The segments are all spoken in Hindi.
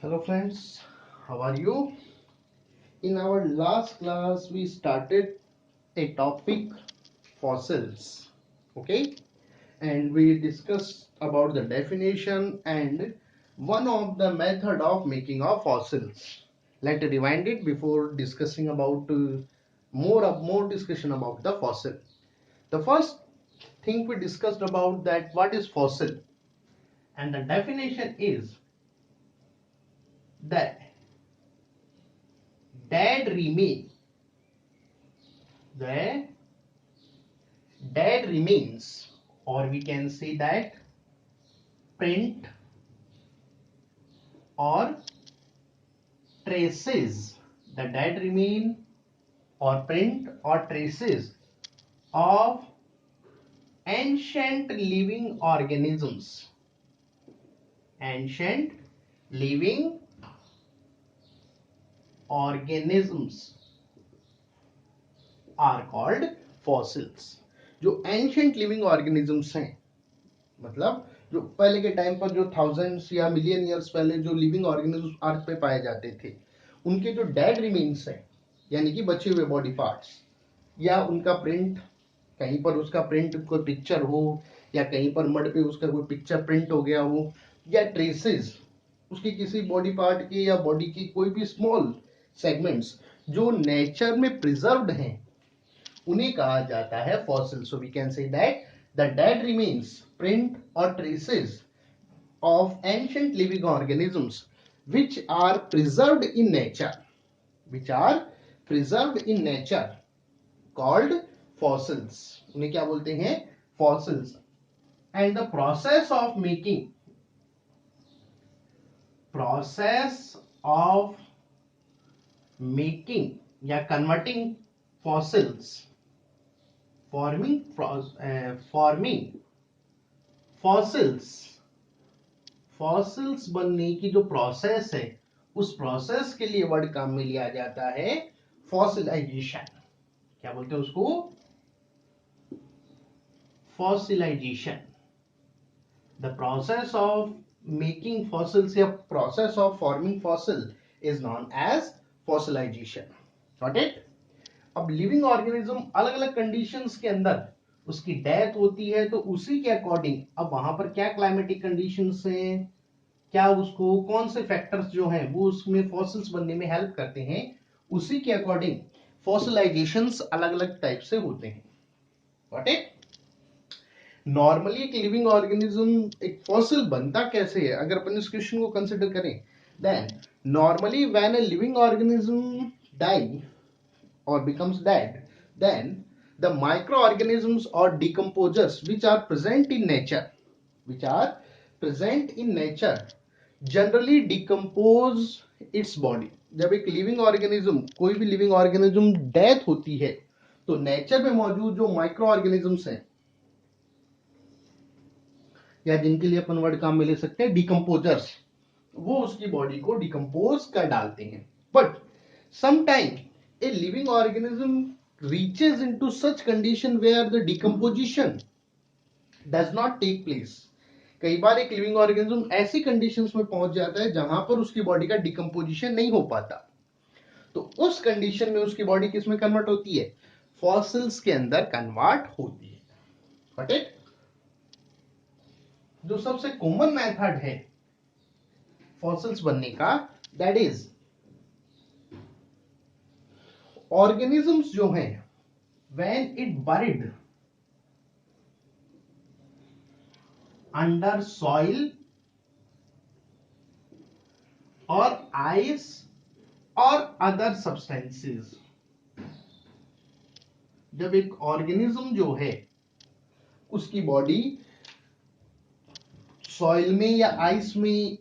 Hello friends, how are you? In our last class we started a topic fossils, okay? And we discussed about the definition and one of the method of making of fossils. Let's rewind it before discussing about more discussion about the fossil. The first thing we discussed about that what is fossil, and the definition is that dead remain the dead remains, or we can say that print or traces, the dead remain or print or traces of ancient living organisms. Ancient living organisms are called fossils. जो एंशियंट लिविंग ऑर्गेनिजम्स हैं, मतलब जो पहले के टाइम पर जो थाउजेंड्स या मिलियन ईयर्स पहले जो लिविंग ऑर्गेनिज्म अर्थ पे पाए जाते थे, उनके जो डेड रिमेन्स हैं, यानी कि बचे हुए बॉडी पार्ट्स, या उनका प्रिंट, कहीं पर उसका प्रिंट कोई पिक्चर हो, या कहीं पर मड पे उसका कोई पिक्चर प्रिंट हो गया हो, या ट्रेसेस उसकी किसी बॉडी पार्ट के या बॉडी की कोई भी स्मॉल सेगमेंट्स जो नेचर में प्रिजर्व्ड हैं, उन्हें कहा जाता है fossil. So we can say that the dead remains, print और traces of ancient living organisms which are preserved in nature, which are preserved in nature called fossils. उन्हें क्या बोलते हैं? Fossils. And the process of making या converting fossils, forming फॉसिल्स बनने की जो प्रोसेस है, उस प्रोसेस के लिए वर्ड काम में लिया जाता है फॉसिलाइजेशन. क्या बोलते हैं उसको? Fossilization. The process of making fossils या process of forming fossil is known as fossilization. Got it? अब लिविंग ऑर्गेनिज्म अलग अलग कंडीशंस के अंदर उसकी डेथ होती है, तो उसी के अकॉर्डिंग अब वहां पर क्या क्लाइमेटिक कंडीशंस हैं, क्या उसको कौन से फैक्टर्स जो हैं वो उसमें फॉसिल्स बनने में हेल्प करते हैं, उसी के अकॉर्डिंग फॉसिलाइजेशंस अलग अलग टाइप से होते हैं. Got it? नॉर्मली एक लिविंग ऑर्गेनिज्म, एक फॉसिल बनता कैसे है, अगर अपन इस क्वेश्चन को कंसिडर करें, then normally when a living organism die or becomes dead, then the microorganisms or decomposers which are present in nature generally decompose its body. जब एक लिविंग ऑर्गेनिज्म, कोई भी लिविंग ऑर्गेनिज्म डेथ होती है, तो नेचर में मौजूद जो माइक्रो ऑर्गेनिजम्स हैं, या जिनके लिए अपन वर्ड काम में ले सकते हैं डिकम्पोजर्स, वो उसकी बॉडी को डिकम्पोज कर डालते हैं. But sometime a living organism reaches into such condition where the decomposition does not take place. कई बार एक लिविंग ऑर्गेनिज्म ऐसी कंडीशंस में पहुंच जाता है जहां पर उसकी बॉडी का डिकम्पोजिशन नहीं हो पाता, तो उस कंडीशन में उसकी बॉडी किस में कन्वर्ट होती है? फॉसिल्स के अंदर कन्वर्ट होती है. Got it? जो सबसे कॉमन मेथड है फॉसिल्स बनने का, दैट इज ऑर्गेनिजम्स जो हैं, when it buried under soil or ice or other substances. जब एक ऑर्गेनिज्म जो है उसकी बॉडी सॉइल में या आइस में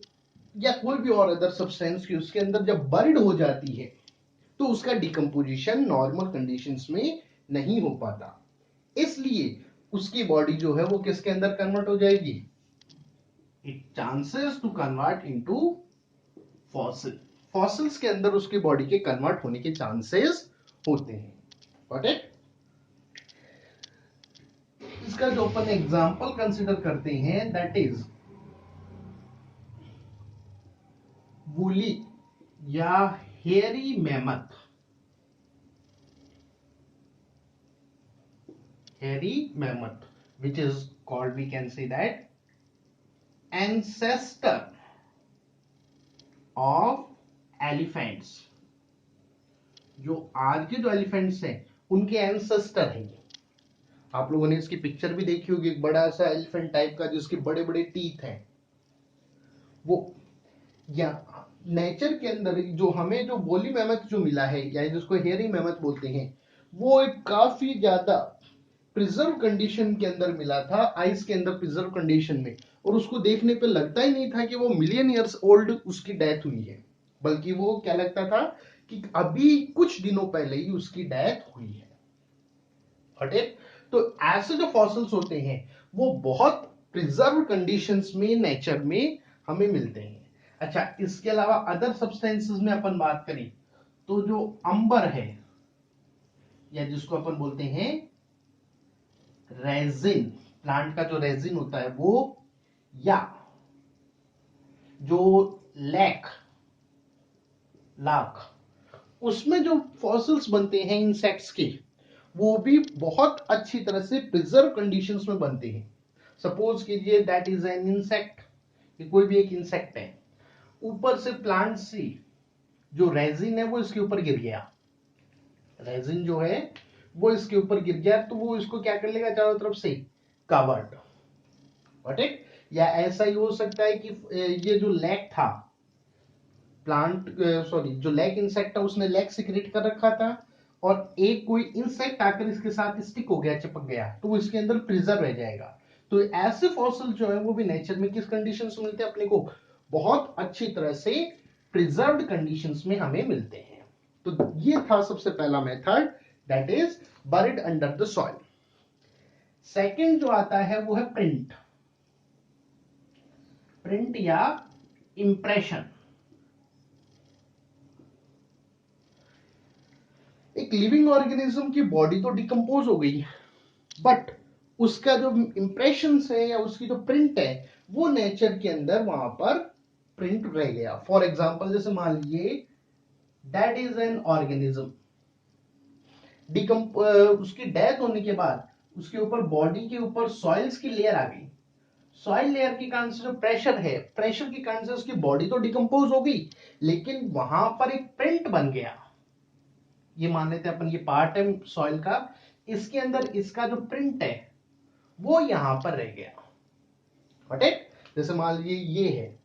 या कोई भी और अदर सब्सटेंस की उसके अंदर जब बर्ड हो जाती है, तो उसका डिकम्पोजिशन नॉर्मल कंडीशंस में नहीं हो पाता. इसलिए उसकी बॉडी जो है वो किसके अंदर कन्वर्ट हो जाएगी? It chances to convert into fossil. Fossils के अंदर उसकी बॉडी के कन्वर्ट होने के चांसेस होते हैं. Got it? इसका जो अपन एग्जांपल कंसीडर करते हैं, दैट इज वूली या hairy mammoth, hairy mammoth, which is called, we can say that, ancestor of elephants. जो आज के जो एलिफेंट्स हैं उनके एंसेस्टर हैं ये। आप लोगों ने इसकी पिक्चर भी देखी होगी, एक बड़ा सा एलिफेंट टाइप का जिसके बड़े बड़े टीथ हैं। वो या नेचर के अंदर जो हमें जो वोली मैमथ जो मिला है या जिसको हेयरी मैमथ बोलते हैं, वो एक काफी ज्यादा प्रिजर्व कंडीशन के अंदर मिला था, आइस के अंदर प्रिजर्व कंडीशन में, और उसको देखने पे लगता ही नहीं था कि वो मिलियन ईयर्स ओल्ड उसकी डेथ हुई है, बल्कि वो क्या लगता था कि अभी कुछ दिनों पहले ही उसकी डेथ हुई है। ठीक, तो ऐसे जो फॉसिल्स होते हैं वो बहुत प्रिजर्व कंडीशंस में नेचर में हमें मिलते हैं। अच्छा, इसके अलावा अदर सब्सटेंसेस में अपन बात करें तो जो अंबर है या जिसको अपन बोलते हैं रेजिन, प्लांट का जो रेजिन होता है वो, या जो लाख, उसमें जो फॉसिल्स बनते हैं इंसेक्ट्स के, वो भी बहुत अच्छी तरह से प्रिजर्व कंडीशंस में बनते हैं। सपोज कीजिए दैट इज एन इंसेक्ट, कोई भी एक इंसेक्ट है, ऊपर से प्लांट से जो रेजिन है वो इसके ऊपर गिर गया, रेजिन जो है वो इसके ऊपर गिर गया, तो वो इसको क्या कर लेगा, चारों तरफ से कवर्ड। ठीक, या ऐसा ही हो सकता है कि ये जो लैक था प्लांट, सॉरी जो लैक इंसेक्ट था उसने लैक सिक्रेट कर रखा था, और एक कोई इंसेक्ट आकर इसके साथ स्टिक हो गया, चिपक गया, तो वो इसके अंदर प्रिजर्व रह जाएगा। तो ऐसे फॉसिल जो है वो भी नेचर में किस कंडीशन में मिलते हैं अपने को, बहुत अच्छी तरह से प्रिजर्व्ड कंडीशंस में हमें मिलते हैं। तो ये था सबसे पहला method, that is buried under the soil. Second जो आता है वो है प्रिंट, प्रिंट या इंप्रेशन। एक लिविंग ऑर्गेनिज्म की बॉडी तो डिकम्पोज हो गई, बट उसका जो इंप्रेशन है या उसकी जो प्रिंट है वो नेचर के अंदर वहां पर प्रिंट रह गया। फॉर एग्जाम्पल जैसे मान लीजिए दैट इज एन ऑर्गेनिज्म, उसकी डेथ होने के बाद उसके ऊपर बॉडी के ऊपर सॉइल्स की लेयर आ गई, सॉइल लेयर के कारण से जो प्रेशर है, प्रेशर के कारण से उसकी बॉडी तो डिकम्पोज हो गई, लेकिन वहां पर एक प्रिंट बन गया। ये मान लेते हैं अपन ये पार्ट है सॉइल का, इसके अंदर इसका जो प्रिंट है वो यहां पर रह गया। ठीक, जैसे मान लीजिए ये है,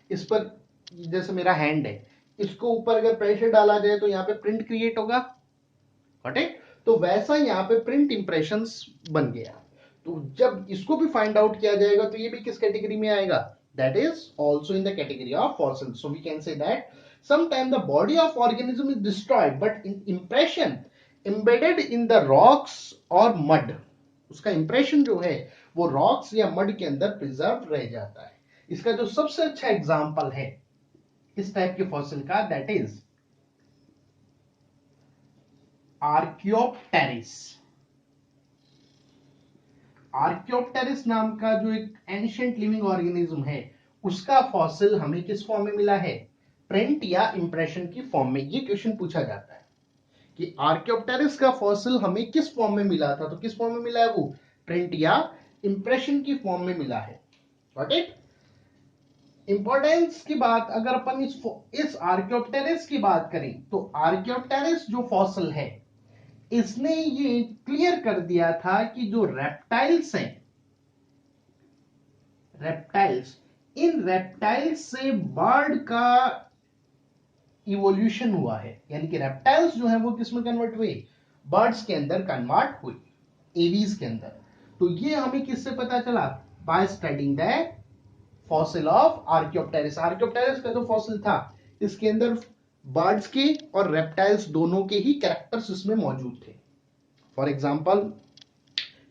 इस पर जैसे मेरा हैंड है, इसको ऊपर अगर प्रेशर डाला जाए तो यहाँ पे प्रिंट क्रिएट होगा। ठीक, तो वैसा यहाँ पे प्रिंट इंप्रेशंस बन गया। तो जब इसको भी फाइंड आउट किया जाएगा तो ये भी किस कैटेगरी में आएगा, that is also in the category of fossil. So we can say that sometimes the body of organism is destroyed but impression embedded in the rocks or mud, उसका इंप्रेशन जो है वो रॉक्स या मड के अंदर प्रिजर्व रह जाता है। इसका जो सबसे अच्छा एग्जांपल है इस टाइप के फॉसिल का, दैट इज आर्कियोप्टेरिस। आर्कियोप्टेरिस नाम का जो एक एंशिएंट लिविंग ऑर्गेनिज्म है उसका फॉसिल हमें किस फॉर्म में मिला है, प्रिंट या इंप्रेशन की फॉर्म में। ये क्वेश्चन पूछा जाता है कि आर्कियोप्टेरिस का फॉसिल हमें किस फॉर्म में मिला था, तो किस फॉर्म में मिला है वो, प्रिंट या इंप्रेशन की फॉर्म में मिला है। Got it. इंपॉर्टेंस की बात अगर अपन इस आर्कियोप्टेरिस की बात करें तो आर्कियोप्टेरिस जो फॉसिल है इसने ये क्लियर कर दिया था कि जो रेप्टाइल्स हैं, रेप्टाइल्स, इन रेप्टाइल्स से बर्ड का इवोल्यूशन हुआ है, यानी कि रेप्टाइल्स जो है वो किसमें कन्वर्ट हुए, बर्ड्स के अंदर कन्वर्ट हुए, एवीज के अंदर। तो ये हमें किससे पता चला, by studying the fossil of Archaeopteryx. Archaeopteryx का जो फॉसिल था इसके अंदर बर्ड्स के और रेप्टाइल्स दोनों के ही कैरेक्टर्स इसमें मौजूद थे। फॉर एग्जाम्पल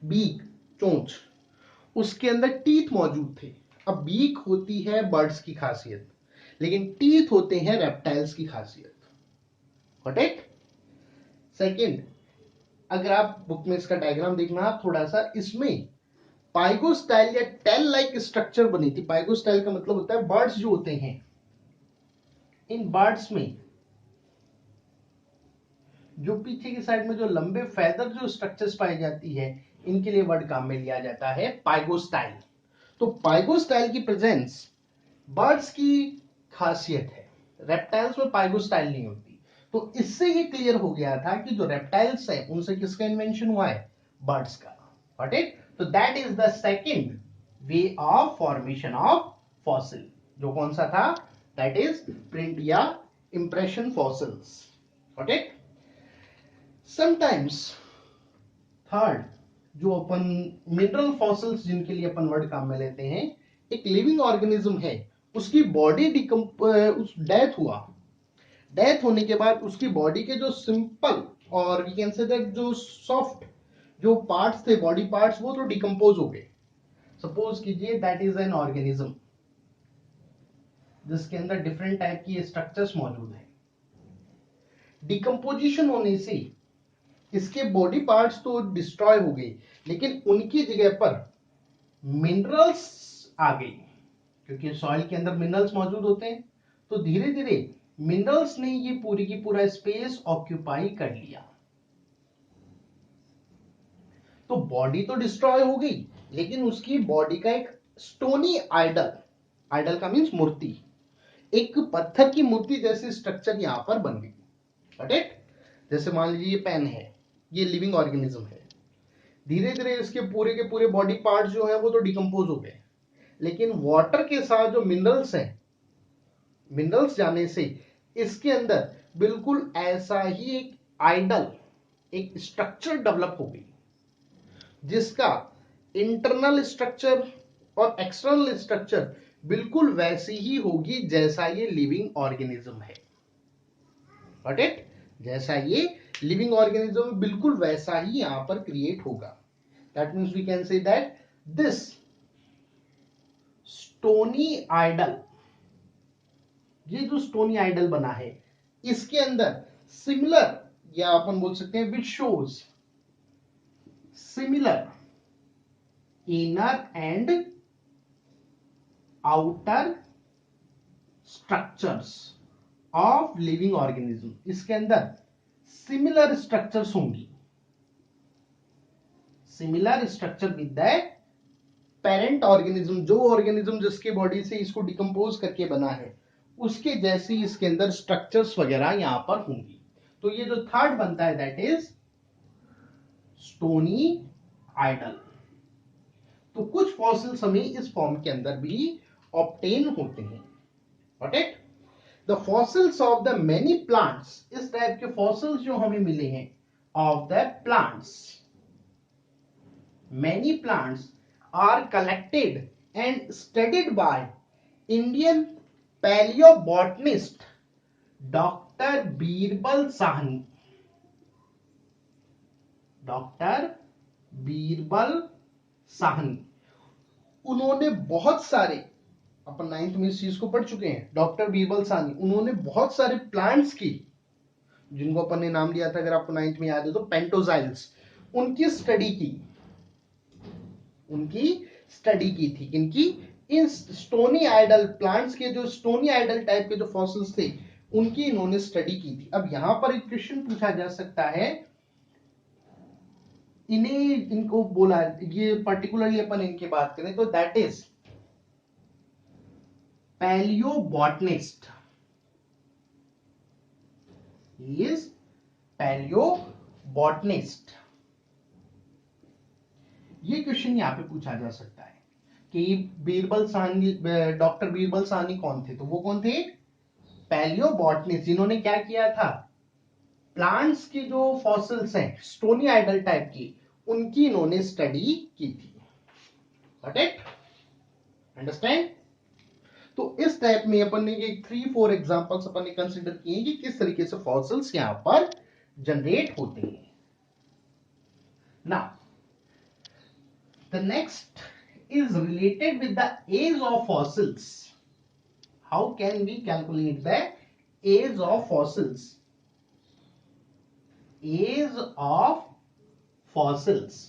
बीक, चोंच, उसके अंदर टीथ मौजूद थे। अब बीक होती है बर्ड्स की खासियत, लेकिन टीथ होते हैं रेप्टाइल्स की खासियत। करेक्ट। सेकंड, अगर आप बुक में इसका डायग्राम देखना थोड़ा सा, इसमें पाइगोस्टाइल या टेल लाइक स्ट्रक्चर बनी थी। पाइगोस्टाइल का मतलब होता है बर्ड्स जो होते हैं इन बर्ड्स में जो पीछे की साइड में जो लंबे फेदर जो स्ट्रक्चर्स पाई जाती है, इनके लिए वर्ड काम में लिया जाता है पाइगोस्टाइल। तो पाइगोस्टाइल की प्रेजेंस बर्ड्स की खासियत है, रेप्टाइल्स में पाइगोस्टाइल नहीं होती। तो इससे ये क्लियर हो गया था कि जो रेप्टाइल्स है उनसे किसका इन्वेंशन हुआ है, बर्ड्स का। Got it? तो that is the second way of formation of fossil. जो कौन सा था? दैट इज प्रिंट या impression fossils. Got it? Sometimes third, जो अपन मिनरल फॉसिल्स जिनके लिए अपन वर्ड काम में लेते हैं, एक लिविंग ऑर्गेनिज्म है, उसकी बॉडी डेथ होने के बाद उसकी बॉडी के जो सिंपल और वी कैन से दैट जो सॉफ्ट जो पार्ट्स थे, बॉडी पार्ट्स, वो तो डिकम्पोज हो गए। सपोज कीजिए दैट इज एन ऑर्गेनिज्म जिसके अंदर डिफरेंट टाइप की स्ट्रक्चर्स मौजूद है। डिकम्पोजिशन होने से इसके बॉडी पार्ट्स तो डिस्ट्रॉय हो गए, लेकिन उनकी जगह पर मिनरल्स आ गई, क्योंकि सॉइल के अंदर मिनरल्स मौजूद होते हैं। तो धीरे धीरे मिनरल्स ने ये पूरी की पूरा स्पेस ऑक्यूपाई कर लिया। तो बॉडी तो डिस्ट्रॉय हो गई, लेकिन उसकी बॉडी का एक स्टोनी आइडल, आइडल का मीन्स मूर्ति, एक पत्थर की मूर्ति जैसी स्ट्रक्चर यहां पर बन गई। Got it? जैसे मान लीजिए ये पेन है, ये लिविंग ऑर्गेनिज्म है। धीरे धीरे इसके पूरे के पूरे बॉडी पार्ट जो है वो तो डिकम्पोज हो गए, लेकिन वाटर के साथ जो मिनरल्स हैं, मिनरल्स जाने से इसके अंदर बिल्कुल ऐसा ही एक आइडल, एक स्ट्रक्चर डेवलप हो गई, जिसका इंटरनल स्ट्रक्चर और एक्सटर्नल स्ट्रक्चर बिल्कुल वैसी ही होगी जैसा ये लिविंग ऑर्गेनिज्म है। Got it? जैसा ये लिविंग ऑर्गेनिज्म बिल्कुल वैसा ही यहां पर क्रिएट होगा। That means we can say that this stony idol, ये जो स्टोनी आइडल बना है, इसके अंदर सिमिलर, या अपन बोल सकते हैं which shows similar inner and outer structures of living organism. इसके अंदर सिमिलर स्ट्रक्चर्स होंगी, similar structure with the parent organism, जो ऑर्गेनिज्म जिसके बॉडी से इसको डिकम्पोज करके बना है, उसके जैसी इसके अंदर स्ट्रक्चर्स वगैरह यहां पर होंगी। तो ये जो थर्ड बनता है दैट इज स्टोनी आइडल। तो कुछ फॉसिल्स हमें इस फॉर्म के अंदर भी ऑब्टेन होते हैं। Got it? The fossils of the many plants, इस टाइप के फॉसिल्स जो हमें मिले हैं of the plants, many plants are collected and studied by Indian palaeobotanist doctor Birbal Sahni. Doctor Birbal Sahni, उन्होंने बहुत सारे, अपन 9th में इस चीज को पढ़ चुके हैं, डॉक्टर बीरबल साहनी, उन्होंने बहुत सारे प्लांट्स की, जिनको अपन ने नाम लिया था, अगर आपको 9th में याद है तो पेंटोजाइल्स, उनकी स्टडी की, उनकी स्टडी की थी। इनकी इन स्टोनी आइडल प्लांट्स के, जो स्टोनी आइडल टाइप के जो फॉसिल्स थे, उनकी इन्होंने स्टडी की थी। अब यहां पर एक क्वेश्चन पूछा जा सकता है, इन्हें, इनको बोला, ये पर्टिकुलरली अपन इनकी बात करें तो दैट इज पैलियोबॉटनिस्ट, इज पैलियोबॉटनिस्ट। ये क्वेश्चन यहां पे पूछा जा सकता है कि बीरबल साहनी, डॉक्टर बीरबल साहनी कौन थे? तो वो कौन थे? पैलियोबॉटनिस्ट, जिन्होंने क्या किया था, प्लांट्स की जो फॉसिल्स हैं स्टोनी आइडल टाइप की, उनकी इन्होंने स्टडी की थी। Got it? अंडरस्टैंड? तो इस टाइप में अपन ने ये 3-4 एग्जांपल्स अपन ने कंसीडर किए कि किस तरीके से फॉसिल्स यहां पर जनरेट होते हैं। Now the next is related with the age of fossils. How can we calculate the age of fossils? Age of fossils.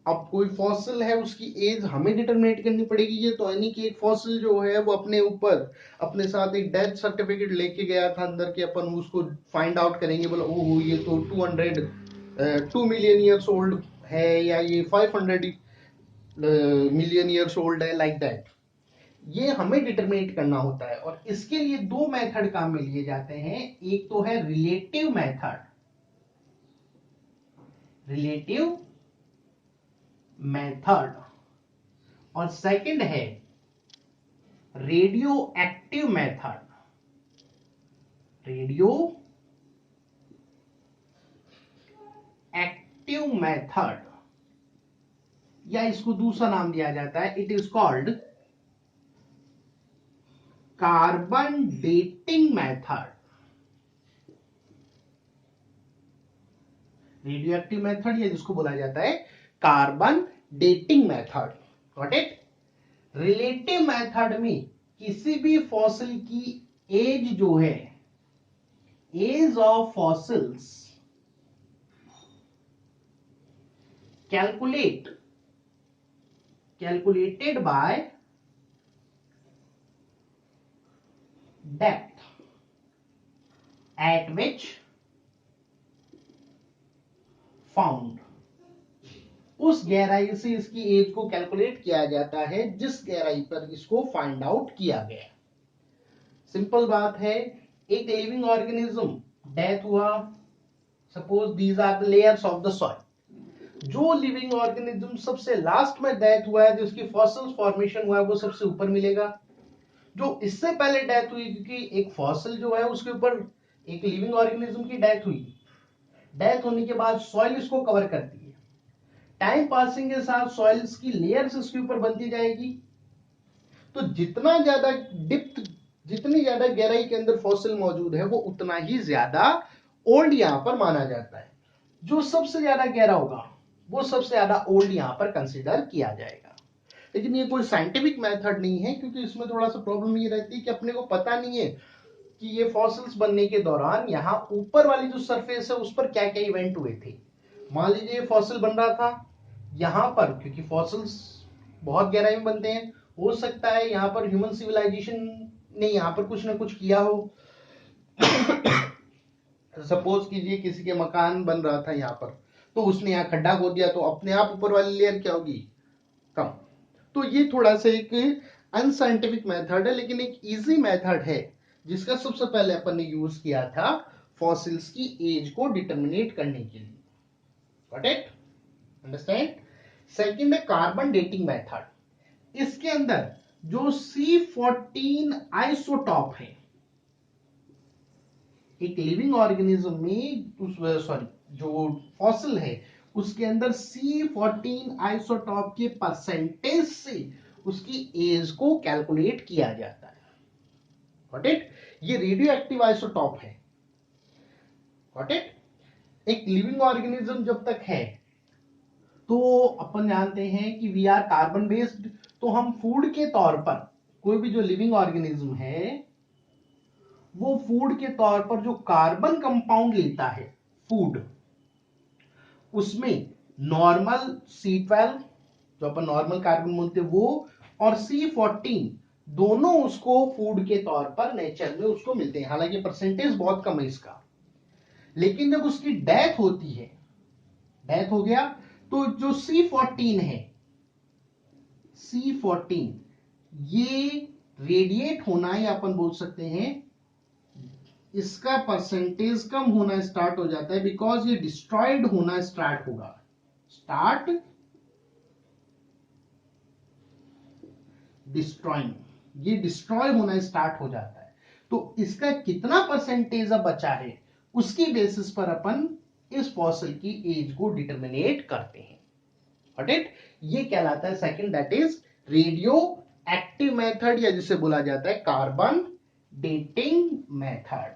अब कोई फॉसिल है उसकी एज हमें डिटरमिनेट करनी पड़ेगी, ये तो यानी कि एक फॉसिल जो है वो अपने ऊपर अपने साथ एक डेथ सर्टिफिकेट लेके गया था अंदर के, अपन उसको फाइंड आउट करेंगे, बोला ओह ये तो 2 मिलियन ईयर्स ओल्ड है या ये 500 मिलियन ईयर्स ओल्ड है, लाइक दैट। ये हमें डिटरमिनेट करना होता है और इसके लिए दो मेथड काम में लिए जाते हैं। एक तो है रिलेटिव मेथड, रिलेटिव मेथड, और सेकंड है radioactive method, radioactive method, या इसको दूसरा नाम दिया जाता है, it is called carbon dating method. Radioactive method या जिसको बोला जाता है carbon dating method, got it. Relative method में किसी भी फॉसिल की एज जो है, age of fossils calculated by depth at which found, उस गहराई से इसकी एज को कैलकुलेट किया जाता है जिस गहराई पर इसको फाइंड आउट किया गया। सिंपल बात है, एक लिविंग ऑर्गेनिज्म डेथ हुआ, suppose these are the layers of the soil, जो लिविंग ऑर्गेनिज्म सबसे लास्ट में डेथ हुआ है, जो उसकी फॉसिल फॉर्मेशन हुआ है, वो सबसे ऊपर मिलेगा। जो इससे पहले डेथ हुई, क्योंकि एक फॉसिल जो है उसके ऊपर एक लिविंग ऑर्गेनिज्म की डेथ हुई, डेथ होने के बाद सॉइल इसको कवर करती है, टाइम पासिंग के साथ सॉइल्स की लेयर्स इसके ऊपर बनती जाएगी। तो जितना ज्यादा डिप्थ, जितनी ज्यादा गहराई के अंदर फॉसिल मौजूद है, वो उतना ही ज्यादा ओल्ड यहां पर माना जाता है। जो सबसे ज्यादा गहरा होगा वो सबसे ज्यादा ओल्ड यहां पर कंसीडर किया जाएगा। लेकिन ये कोई साइंटिफिक मेथड नहीं है, क्योंकि इसमें थोड़ा सा प्रॉब्लम ये रहती है कि अपने को पता नहीं है कि ये फॉसिल्स बनने के दौरान यहाँ ऊपर वाली जो सरफेस है उस पर क्या क्या इवेंट हुए थे। मान लीजिए फॉसिल बन रहा था यहाँ पर, क्योंकि फॉसिल्स बहुत गहराई में बनते हैं, हो सकता है यहाँ पर ह्यूमन सिविलाइजेशन ने यहाँ पर कुछ ना कुछ किया हो। सपोज कीजिए किसी के मकान बन रहा था यहाँ पर, तो उसने यहाँ खड्डा खोद दिया, तो अपने आप ऊपर वाली लेयर क्या होगी, कम। तो ये थोड़ा सा एक अनसाइंटिफिक मेथड है, लेकिन एक इजी मेथड है जिसका सबसे पहले अपन ने यूज किया था फॉसिल्स की एज को डिटरमिनेट करने के लिए। Got it, understand. सेकंड है कार्बन डेटिंग मेथड। इसके अंदर जो C14 आइसोटॉप है, एक लिविंग ऑर्गेनिज्म में सॉरी जो फॉसिल है उसके अंदर C14 आइसोटॉप के परसेंटेज से उसकी एज को कैलकुलेट किया जाता है। गॉट इट, ये रेडियो एक्टिव आइसोटॉप है। Got it. एक लिविंग ऑर्गेनिज्म जब तक है तो अपन जानते हैं कि वी आर कार्बन बेस्ड, तो हम फूड के तौर पर कोई भी जो लिविंग ऑर्गेनिज्म है वो फूड के तौर पर जो कार्बन कंपाउंड लेता है फूड, उसमें नॉर्मल C12 जो अपन नॉर्मल कार्बन बोलते हैं वो, और C14 दोनों उसको फूड के तौर पर नेचर में उसको मिलते हैं। हालांकि परसेंटेज बहुत कम है इसका, लेकिन जब उसकी डेथ होती है, डेथ हो गया, तो जो C14 है, C14 ये रेडिएट होना या अपन बोल सकते हैं इसका परसेंटेज कम होना स्टार्ट हो जाता है, बिकॉज ये डिस्ट्रॉयड होना स्टार्ट होगा, स्टार्ट डिस्ट्रॉइंग, ये डिस्ट्रॉय होना स्टार्ट हो जाता है। तो इसका कितना परसेंटेज अब बचा है उसकी बेसिस पर अपन इस फॉसिल की एज को डिटरमिनेट करते हैं। गॉट इट, ये कहलाता है second, that is radio active method, या जिसे बोला जाता है carbon dating method.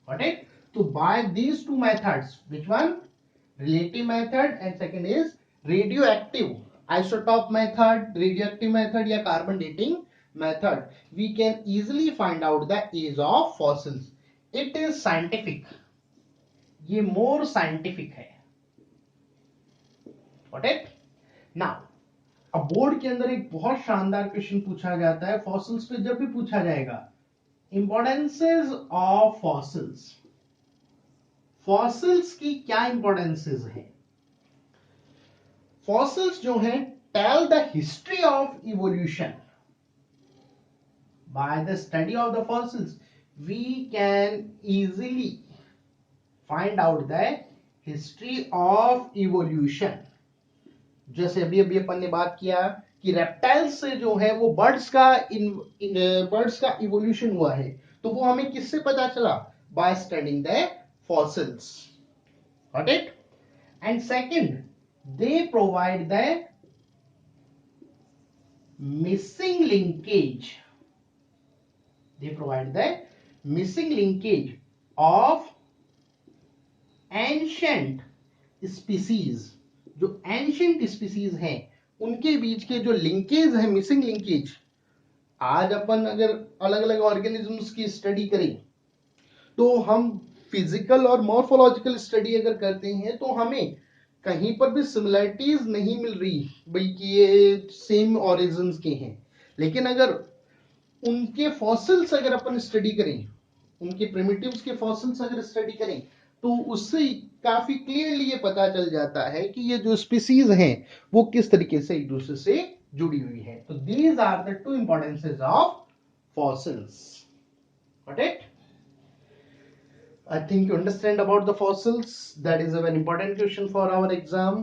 Got it? So by these two methods, which one? Relative method, and second is radioactive isotope method, radioactive method या carbon dating method, we can easily find out the age of fossils. It is scientific. ये more scientific है, गॉट इट? नाउ अब बोर्ड के अंदर एक बहुत शानदार क्वेश्चन पूछा जाता है फॉसिल्स पे, जब भी पूछा जाएगा इंपॉर्टेंसेस ऑफ फॉसिल्स, फॉसिल्स की क्या इंपॉर्टेंसेस है? फॉसिल्स जो हैं tell the history of evolution. By the study of the fossils we can easily find out the history of evolution. जैसे अभी अभी अपन ने बात किया कि रेप्टाइल्स से जो है वो बर्ड्स का इवोल्यूशन हुआ है, तो वो हमें किससे पता चला? By studying the fossils. Got it? And second, they provide the missing linkage. They provide the missing linkage of ancient species. जो ancient species हैं उनके बीच के जो लिंकेज है, मिसिंग लिंकेज. आज अपन अगर अलग अलग ऑर्गेनिजम्स की स्टडी करें तो हम फिजिकल और मॉर्फोलॉजिकल स्टडी अगर करते हैं तो हमें कहीं पर भी सिमिलरिटीज नहीं मिल रही, बल्कि ये सेम ओरिजिन्स के हैं. लेकिन अगर उनके फॉसिल्स अगर अपन स्टडी करें, उनके प्रिमिटिव्स के फॉसिल्स अगर स्टडी करें, तो उससे काफी क्लियरली ये पता चल जाता है कि ये जो स्पीसीज हैं वो किस तरीके से एक दूसरे से जुड़ी हुई है. तो these are the two importances of fossils. Got it? I think you understand about the fossils. That is a very important question for our exam.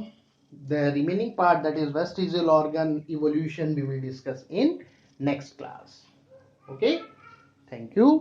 The remaining part, that is vestigial organ evolution, we will discuss in next class. Okay, thank you.